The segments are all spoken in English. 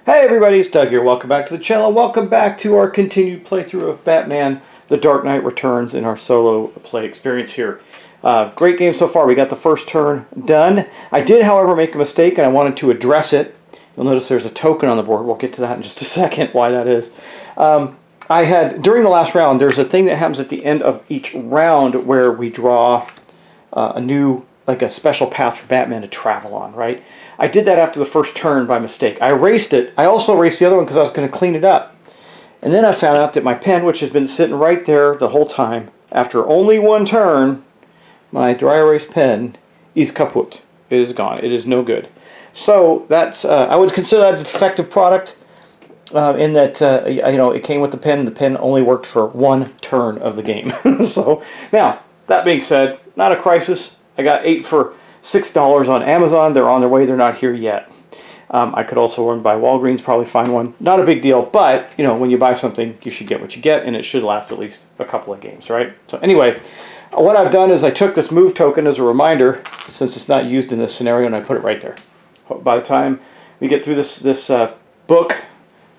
Hey everybody, it's Doug here. Welcome back to the channel. Welcome back to our continued playthrough of Batman The Dark Knight Returns in our solo play experience here. Great game so far. We got the first turn done. I did, however, make a mistake and I wanted to address it. You'll notice there's a token on the board. We'll get to that in just a second, why that is. I had, during the last round, there's a thing that happens at the end of each round where we draw a new, like a special path for Batman to travel on, right? I did that after the first turn by mistake. I erased it. I also erased the other one because I was going to clean it up. And then I found out that my pen, which has been sitting right there the whole time, after only one turn, my dry erase pen is kaput. It is gone. It is no good. So that's, I would consider that a defective product in that, it came with the pen and the pen only worked for one turn of the game. So now, that being said, not a crisis. I got 8 for $6 on Amazon. They're on their way. They're not here yet. I could also run by Walgreens, probably find one. Not a big deal, but when you buy something, you should get what you get, and it should last at least a couple of games, right? So anyway, what I've done is I took this move token as a reminder, since it's not used in this scenario, and I put it right there. By the time we get through this book,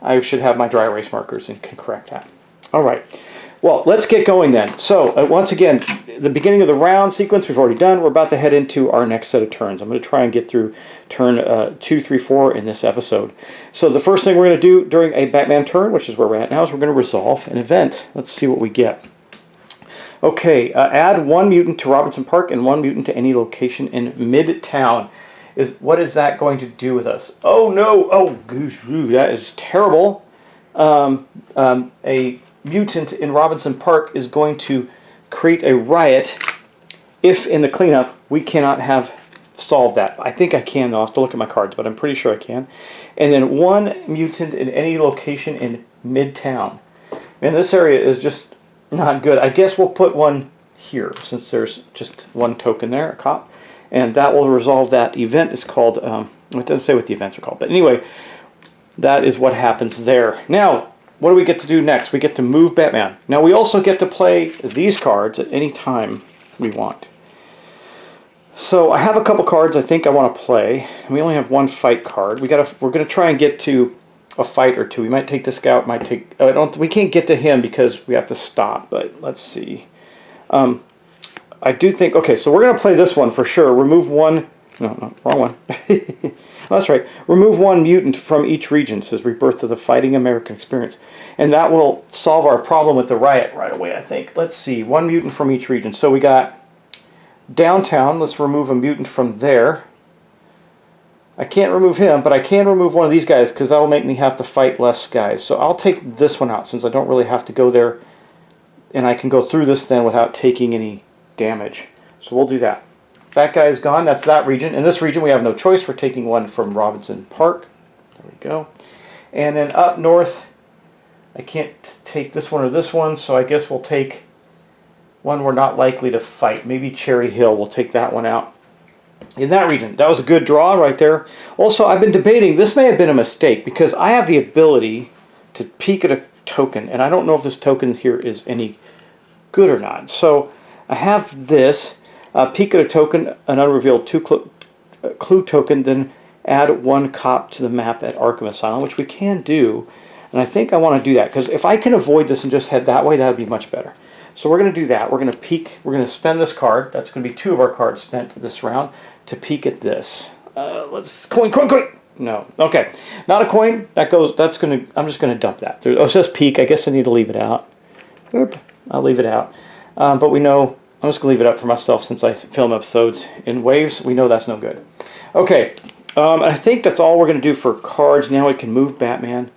I should have my dry erase markers and can correct that. All right. Well, let's get going then. So, once again, the beginning of the round sequence we've already done. We're about to head into our next set of turns. I'm going to try and get through turn 2, 3, 4 in this episode. So the first thing we're going to do during a Batman turn, which is where we're at now, is we're going to resolve an event. Let's see what we get. Okay, add 1 mutant to Robinson Park and 1 mutant to any location in Midtown. What is that going to do with us? Oh no! Oh, goose, that is terrible. A mutant in Robinson Park is going to create a riot if in the cleanup we cannot have solved that. I think I can, though. I'll have to look at my cards, but I'm pretty sure I can. And then 1 mutant in any location in Midtown. And this area is just not good. I guess we'll put 1 here since there's just 1 token there, a cop. And that will resolve that event. It's called, it doesn't say what the events are called. But anyway, that is what happens there. Now, what do we get to do next? We get to move Batman. Now, we also get to play these cards at any time we want. So, I have a couple cards I think I want to play. We only have 1 fight card. We're going to try and get to a fight or 2. We might take this guy out. Might take. We can't get to him because we have to stop. But let's see. I do think. Okay, so we're going to play this one for sure. Remove 1. No, wrong one. That's right. Remove 1 mutant from each region. It says Rebirth of the Fighting American Experience. And that will solve our problem with the riot right away, I think. Let's see. 1 mutant from each region. So we got downtown. Let's remove a mutant from there. I can't remove him, but I can remove one of these guys because that will make me have to fight less guys. So I'll take this one out since I don't really have to go there. And I can go through this then without taking any damage. So we'll do that. That guy is gone. That's that region. In this region, we have no choice. We're taking 1 from Robinson Park. There we go. And then up north, I can't take this one or this one, so I guess we'll take 1 we're not likely to fight. Maybe Cherry Hill. We'll take that one out. In that region, that was a good draw right there. Also, I've been debating, this may have been a mistake, because I have the ability to peek at a token, and I don't know if this token here is any good or not. So I have this. Peek at a token, an unrevealed 2 clue token, then add 1 cop to the map at Arkham Asylum, which we can do. And I think I want to do that, because if I can avoid this and just head that way, that would be much better. So we're going to do that. We're going to peek. We're going to spend this card. That's going to be 2 of our cards spent this round to peek at this. Let's coin. No. Okay. Not a coin. That's going to, I'm just going to dump that. It says peek. I guess I need to leave it out. Oop, I'll leave it out. But we know, I'm just going to leave it up for myself since I film episodes in waves. We know that's no good. Okay, I think that's all we're going to do for cards. Now we can move Batman.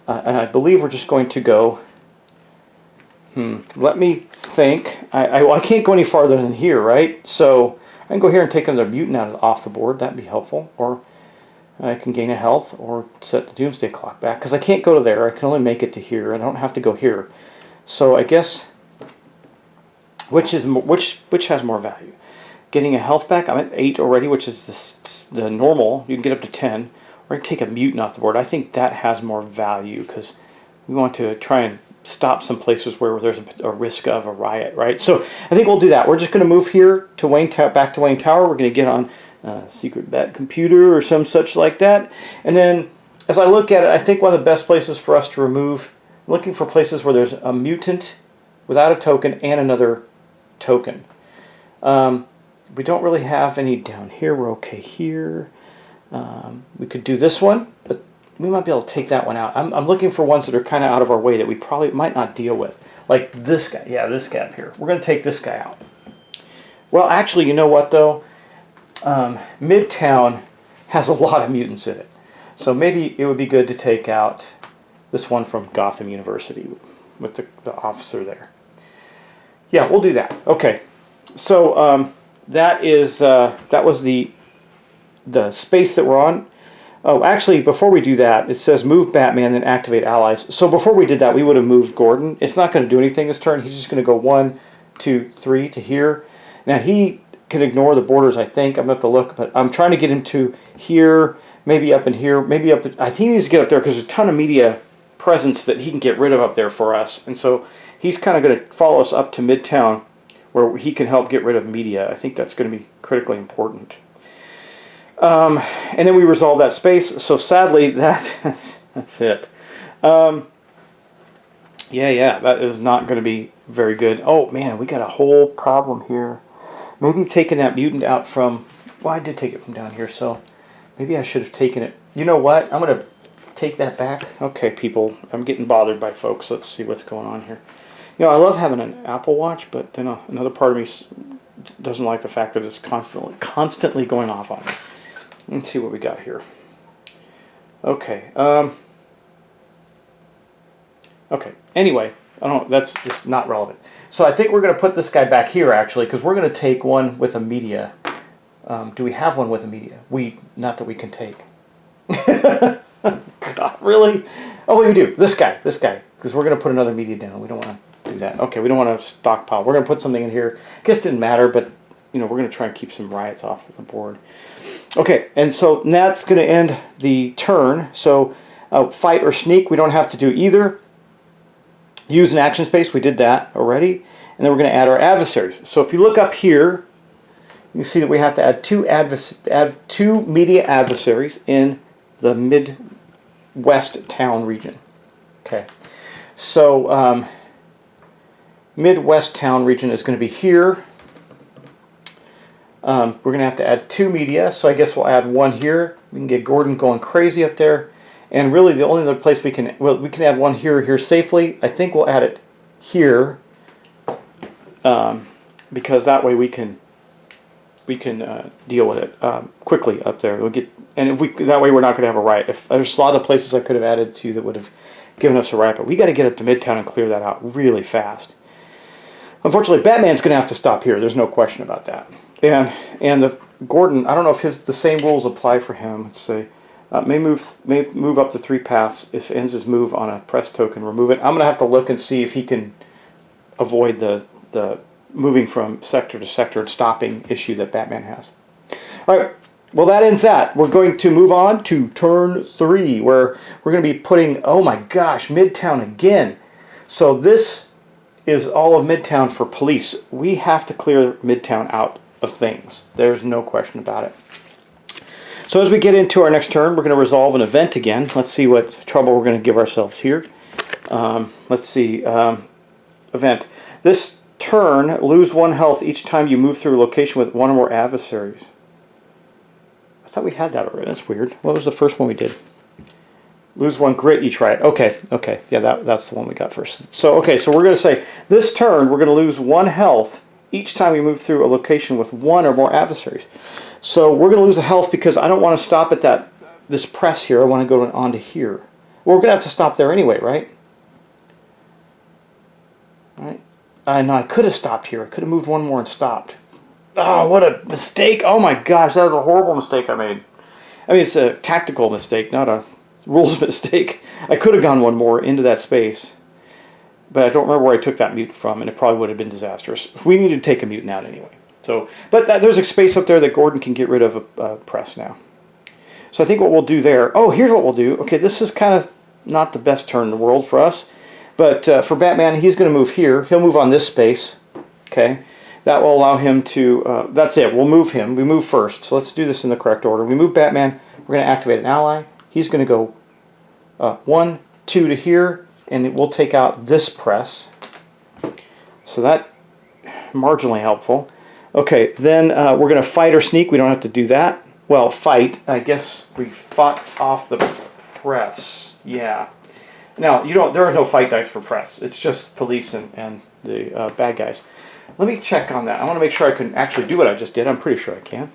And I believe we're just going to go... Let me think. I can't go any farther than here, right? So I can go here and take another mutant off the board. That'd be helpful. Or I can gain a health or set the Doomsday Clock back. Because I can't go to there. I can only make it to here. I don't have to go here. So I guess... Which has more value? Getting a health back, I'm at 8 already, which is the normal. You can get up to 10. Or I can take a mutant off the board. I think that has more value because we want to try and stop some places where there's a risk of a riot, right? So I think we'll do that. We're just going to move here to back to Wayne Tower. We're going to get on Secret Bat Computer or some such like that. And then as I look at it, I think one of the best places for us to remove, I'm looking for places where there's a mutant without a token and another token. We don't really have any down here. We're okay here. We could do this one, but we might be able to take that one out. I'm looking for ones that are kind of out of our way that we probably might not deal with. Like this guy. Yeah, this guy up here. We're going to take this guy out. Well, actually, you know what, though? Midtown has a lot of mutants in it. So maybe it would be good to take out this one from Gotham University with the officer there. Yeah, we'll do that. Okay. So that was the space that we're on. Oh, actually, before we do that, it says move Batman and activate allies. So before we did that, we would have moved Gordon. It's not going to do anything this turn. He's just going to go 1, 2, 3 to here. Now, he can ignore the borders, I think. I'm going to have to look, but I'm trying to get him to here, maybe up in here, maybe up. I think he needs to get up there because there's a ton of media presence that he can get rid of up there for us. And so he's kind of going to follow us up to Midtown where he can help get rid of media. I think that's going to be critically important. And then we resolve that space. So sadly, that's it. Yeah, that is not going to be very good. Oh man, we got a whole problem here. Maybe taking that mutant out from... Well, I did take it from down here, so maybe I should have taken it. You know what? I'm going to take that back. Okay, people, I'm getting bothered by folks. Let's see what's going on here. You know, I love having an Apple Watch, but then another part of me doesn't like the fact that it's constantly going off on me. Let's see what we got here. Okay. Okay. Anyway, I don't. That's not relevant. So I think we're going to put this guy back here actually, because we're going to take one with a media. Do we have one with a media? Not that we can take. God, really? Oh, we do. This guy, because we're going to put another media down. We don't want to do that. Okay, we don't want to stockpile. We're going to put something in here. I guess it didn't matter, but you know, we're going to try and keep some riots off the board. Okay, and so that's going to end the turn. So fight or sneak, we don't have to do either. Use an action space, we did that already. And then we're going to add our adversaries. So if you look up here, you can see that we have to add two media adversaries in the Midwest town region. Okay, so Midwest town region is going to be here. We're going to have to add 2 media, so I guess we'll add 1 here. We can get Gordon going crazy up there. And really the only other place we can add 1 here safely. I think we'll add it here because that way we can deal with it quickly up there. That way we're not going to have a riot. If there's a lot of places I could have added to that would have given us a riot, but we got to get up to Midtown and clear that out really fast. Unfortunately, Batman's going to have to stop here. There's no question about that. And the Gordon, I don't know if the same rules apply for him. Let's say may move up to 3 paths. If it ends his move on a press token, remove it. I'm going to have to look and see if he can avoid the moving from sector to sector and stopping issue that Batman has. All right. Well, that ends that. We're going to move on to turn 3, where we're going to be putting, oh my gosh, Midtown again. So this is all of Midtown for police. We have to clear Midtown out of things. There's no question about it. So as we get into our next turn, we're going to resolve an event again. Let's see what trouble we're going to give ourselves here. Let's see. Event. This turn, lose 1 health each time you move through a location with 1 or more adversaries. I thought we had that already. That's weird. What was the first one we did? Lose 1 grit each riot. Okay. Yeah, that's the one we got first. So we're going to say this turn we're going to lose 1 health each time we move through a location with 1 or more adversaries. So we're going to lose a health because I don't want to stop at this press here. I want to go on to here. Well, we're going to have to stop there anyway, right? All right. No, I could have stopped here. I could have moved 1 more and stopped. Oh, what a mistake. Oh my gosh, that was a horrible mistake I made. I mean, it's a tactical mistake, not a rules mistake. I could have gone 1 more into that space, but I don't remember where I took that mutant from, and it probably would have been disastrous. We need to take a mutant out anyway. So, but there's a space up there that Gordon can get rid of a press now. So I think what we'll do there... Oh, here's what we'll do. Okay, this is kind of not the best turn in the world for us, but for Batman, he's going to move here. He'll move on this space. Okay. That will allow him to, that's it, we'll move him. We move first, so let's do this in the correct order. We move Batman, we're going to activate an ally. He's going to go 1, 2 to here, and we'll take out this press. So that marginally helpful. Okay, then we're going to fight or sneak. We don't have to do that. Well, fight. I guess we fought off the press. Yeah. Now there are no fight dice for press. It's just police and the bad guys. Let me check on that. I want to make sure I can actually do what I just did. I'm pretty sure I can.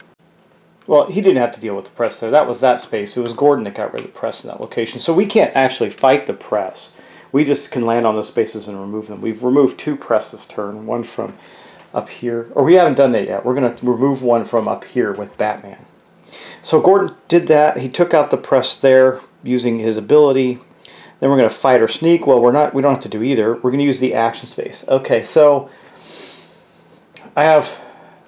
Well, he didn't have to deal with the press there. That was that space. It was Gordon that got rid of the press in that location. So we can't actually fight the press. We just can land on those spaces and remove them. We've removed 2 press this turn. One from up here. Or we haven't done that yet. We're going to remove one from up here with Batman. So Gordon did that. He took out the press there using his ability. Then we're going to fight or sneak. Well, we don't have to do either. We're going to use the action space. Okay, so I have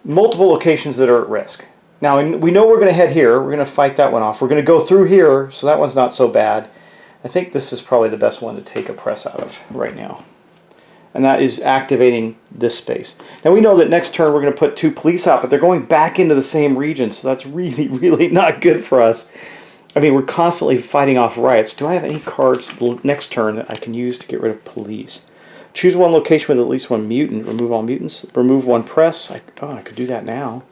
multiple locations that are at risk. Now, we know we're going to head here. We're going to fight that one off. We're going to go through here, so that one's not so bad. I think this is probably the best one to take a press out of right now. And that is activating this space. Now, we know that next turn we're going to put 2 police out, but they're going back into the same region, so that's really, really not good for us. I mean, we're constantly fighting off riots. Do I have any cards next turn that I can use to get rid of police? Choose one location with at least 1 mutant. Remove all mutants. Remove 1 press. I could do that now.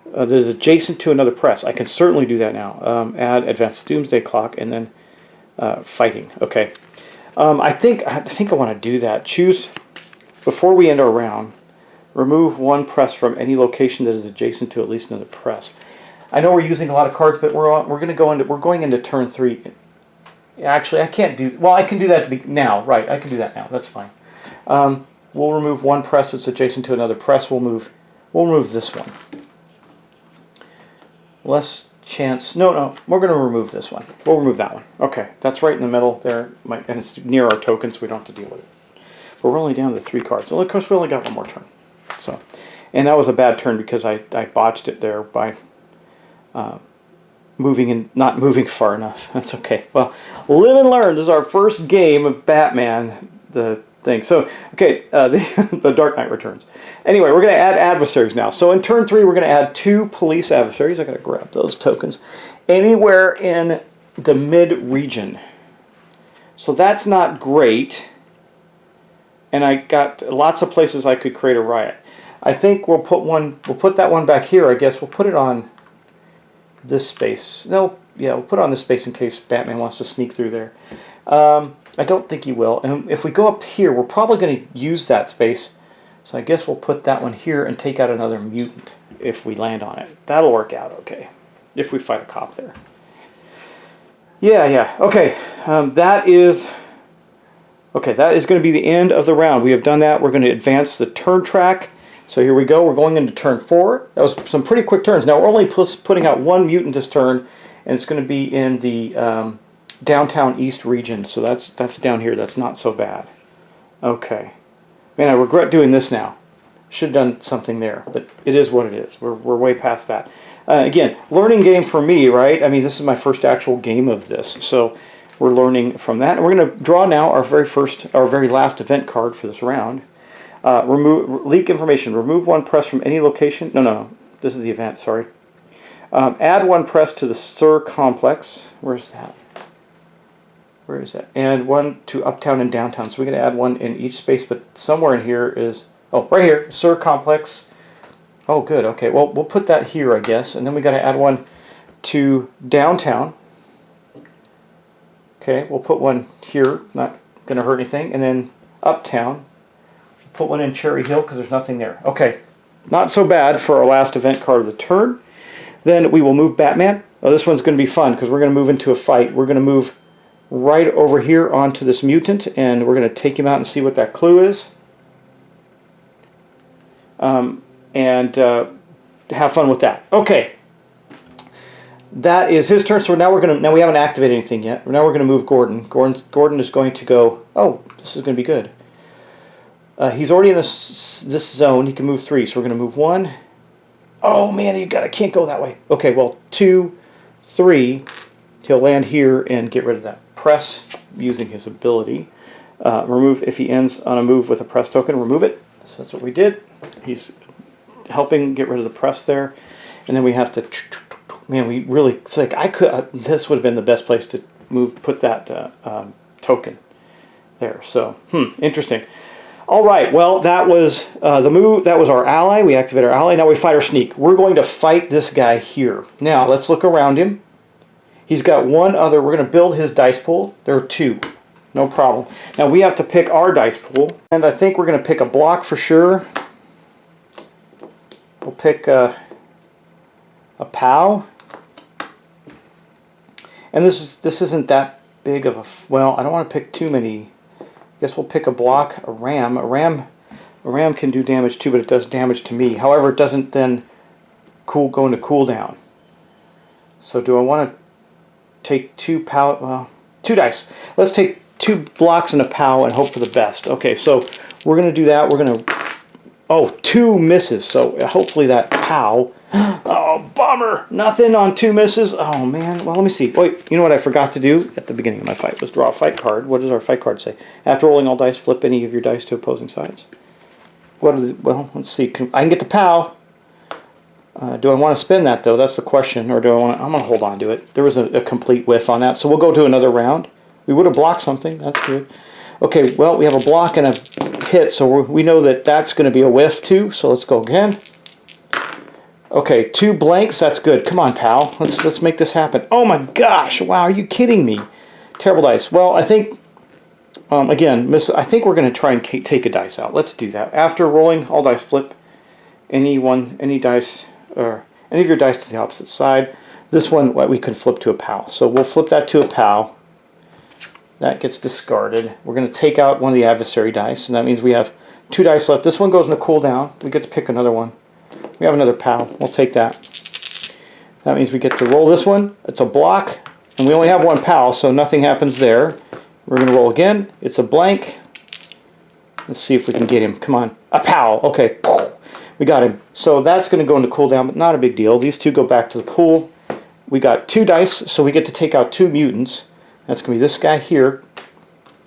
There's adjacent to another press. I can certainly do that now. Add Advanced Doomsday Clock and then fighting. Okay. I think I want to do that. Choose, before we end our round, remove 1 press from any location that is adjacent to at least another press. I know we're using a lot of cards, but we're going into turn 3. Actually, I can't do. Well, I can do that now. Right, I can do that now. That's fine. We'll remove 1 press that's adjacent to another press. We'll remove this one. Less chance. No. We're going to remove this one. We'll remove that one. Okay, that's right in the middle there, and it's near our token, so we don't have to deal with it. But we're only down to 3 cards. So of course, we only got 1 more turn. So, and that was a bad turn because I botched it there by not moving far enough. That's okay. Well, live and learn. This is our first game of Batman, the thing. So, okay, the Dark Knight Returns. Anyway, we're going to add adversaries now. So in turn 3, we're going to add 2 police adversaries. I got to grab those tokens. Anywhere in the mid-region. So that's not great. And I got lots of places I could create a riot. I think we'll put that one back here, I guess. We'll put it on this space. No, yeah, we'll put it on this space in case Batman wants to sneak through there. I don't think he will. And if we go up here, we're probably going to use that space. So I guess we'll put that one here and take out another mutant if we land on it. That'll work out okay. If we fight a cop there. Yeah. Okay, that is going to be the end of the round. We have done that. We're going to advance the turn track. So here we go. We're going into turn 4. That was some pretty quick turns. Now we're only putting out 1 mutant this turn, and it's going to be in the downtown east region. So that's down here. That's not so bad. Okay. Man, I regret doing this now. Should have done something there, but it is what it is. We're way past that. Again, learning game for me, right? I mean, this is my first actual game of this, so we're learning from that. And we're going to draw now our very last event card for this round. Leak information. Remove 1 press from any location. No. This is the event. Sorry. Add 1 press to the Sur Complex. Where's that? Where is that? And 1 to Uptown and Downtown. So we're going to add 1 in each space, but somewhere in here is... Oh, right here. Sur Complex. Oh, good. Okay. Well, we'll put that here, I guess. And then we got to add 1 to Downtown. Okay. We'll put 1 here. Not going to hurt anything. And then Uptown. Put 1 in Cherry Hill because there's nothing there. Okay. Not so bad for our last event card of the turn. Then we will move Batman. Oh, this one's going to be fun because we're going to move into a fight. We're going to move right over here onto this mutant, and we're going to take him out and see what that clue is. And have fun with that. Okay. That is his turn. So now we haven't activated anything yet. Now we're going to move Gordon. Gordon is going to go, oh, this is going to be good. He's already in this zone. He can move 3, so we're going to move 1. Oh man, I can't go that way. Okay, well, 2, 3. He'll land here and get rid of that press using his ability. Remove if he ends on a move with a press token. Remove it. So that's what we did. He's helping get rid of the press there, and then we have to. Man, we really. It's like this would have been the best place to put that token there. So, interesting. All right, well, that was the move. That was our ally. We activate our ally. Now we fight our sneak. We're going to fight this guy here. Now, let's look around him. He's got one other. We're going to build his dice pool. There are two. No problem. Now, we have to pick our dice pool. And I think we're going to pick a block for sure. We'll pick a POW. And this isn't that big of a... Well, I don't want to pick too many... I guess we'll pick a block, a ram. A ram can do damage too, but it does damage to me. However, it doesn't then go into cooldown. So do I want to take two POW? Well, two dice. Let's take two blocks and a POW and hope for the best. Okay, so we're going to do that. We're going to... Oh, two misses. So hopefully that POW... Oh, bummer! Nothing on two misses. Oh, man. Well, let me see. Wait, you know what I forgot to do at the beginning of my fight was draw a fight card. What does our fight card say? After rolling all dice, flip any of your dice to opposing sides. Well, let's see. I can get the POW. Do I want to spend that, though? That's the question. Or do I want to... I'm going to hold on to it. There was a complete whiff on that. So we'll go to another round. We would have blocked something. That's good. Okay, well, we have a block and a hit, so we know that that's going to be a whiff, too. So let's go again. Okay, two blanks. That's good. Come on, pal. Let's make this happen. Oh my gosh! Wow, are you kidding me? Terrible dice. Well, I think again, I think we're going to try and take a dice out. Let's do that. After rolling all dice, flip any dice or any of your dice to the opposite side. This one we could flip to a POW. So we'll flip that to a POW. That gets discarded. We're going to take out one of the adversary dice, and that means we have two dice left. This one goes into cooldown. We get to pick another one. We have another POW. We'll take that. That means we get to roll this one. It's a block, and we only have one POW, so nothing happens there. We're going to roll again. It's a blank. Let's see if we can get him. Come on. A POW. Okay. We got him. So that's going to go into cooldown, but not a big deal. These two go back to the pool. We got two dice, so we get to take out two mutants. That's going to be this guy here.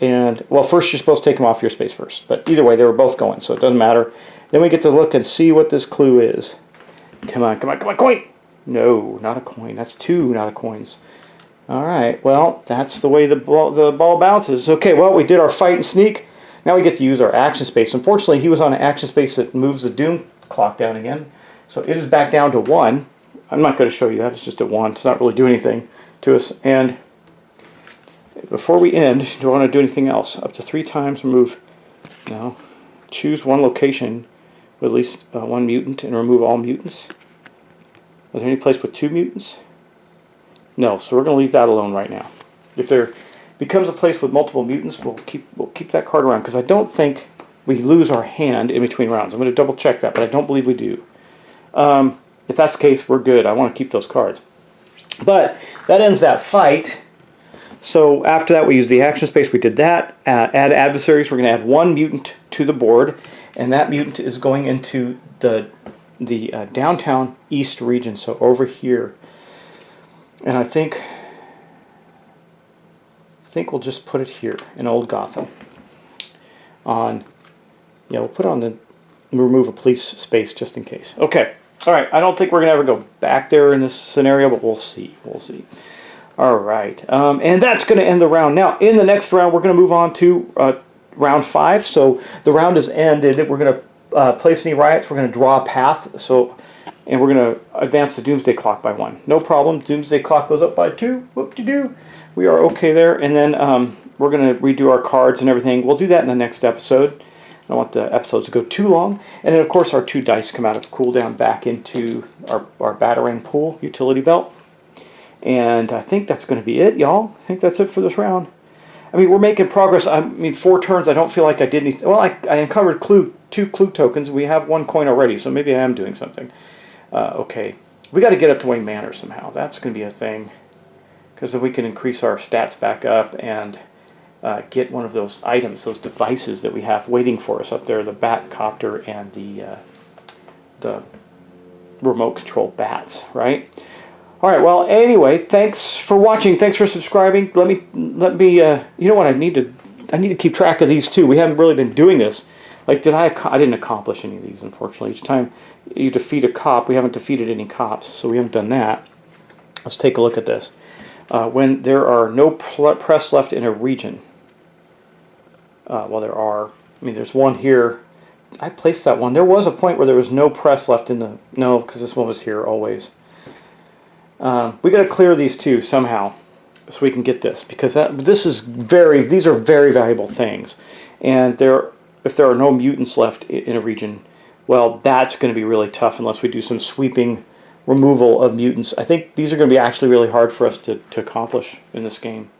And, well, first you're supposed to take him off your space first. But either way, they were both going, so it doesn't matter. Then we get to look and see what this clue is. Come on, come on, come on, coin! No, not a coin. That's two not a coins. All right, well, that's the way the ball bounces. Okay, well, we did our fight and sneak. Now we get to use our action space. Unfortunately, he was on an action space that moves the doom clock down again. So it is back down to 1. I'm not going to show you that. It's just at 1. It's not really doing anything to us. And before we end, do I want to do anything else? Up to 3 times, remove... No. Choose one location with at least one mutant and remove all mutants. Is there any place with 2 mutants? No, so we're going to leave that alone right now. If there becomes a place with multiple mutants, we'll keep that card around, because I don't think we lose our hand in between rounds. I'm going to double check that, but I don't believe we do. If that's the case, we're good. I want to keep those cards. But that ends that fight. So after that, we use the action space. We did that. Add adversaries. We're going to add 1 mutant to the board, and that mutant is going into the downtown east region, so over here. And I think we'll just put it here in Old Gotham. We'll put on the remove a police space just in case. Okay. All right. I don't think we're gonna ever go back there in this scenario, but we'll see. We'll see. All right. And that's gonna end the round. Now, in the next round, we're gonna move on to round 5. So the round is ended. We're gonna place any riots. We're gonna draw a path. And we're going to advance the Doomsday Clock by 1. No problem. Doomsday Clock goes up by 2. Whoop-de-doo. We are okay there. And then we're going to redo our cards and everything. We'll do that in the next episode. I don't want the episodes to go too long. And then, of course, our 2 dice come out of cooldown back into our Batarang Pool utility belt. And I think that's going to be it, y'all. I think that's it for this round. I mean, we're making progress. 4 turns, I don't feel like I did anything. Well, I uncovered 2 clue tokens. We have 1 coin already, so maybe I am doing something. Okay, we got to get up to Wayne Manor somehow. That's going to be a thing, because then we can increase our stats back up and get one of those items, those devices that we have waiting for us up there, the Batcopter and the remote control bats, right? All right, well, anyway, thanks for watching. Thanks for subscribing. Let me you know what, I need to keep track of these too. We haven't really been doing this. Like, I didn't accomplish any of these, unfortunately. Each time you defeat a cop, we haven't defeated any cops, so we haven't done that. Let's take a look at this. when there are no press left in a region. Well, there are. I mean, there's one here. I placed that one. There was a point where there was no press left in the... No, because this one was here always. We got to clear these two somehow so we can get this, because these are very valuable things. And if there are no mutants left in a region, well, that's going to be really tough unless we do some sweeping removal of mutants. I think these are going to be actually really hard for us to accomplish in this game.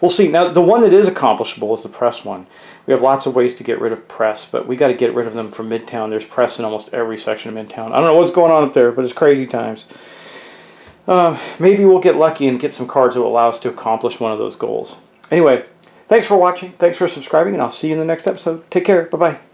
We'll see. Now, the one that is accomplishable is the press one. We have lots of ways to get rid of press, but we got to get rid of them from Midtown. There's press in almost every section of Midtown. I don't know what's going on up there, but it's crazy times. Maybe we'll get lucky and get some cards that will allow us to accomplish one of those goals. Anyway, thanks for watching. Thanks for subscribing, and I'll see you in the next episode. Take care. Bye-bye.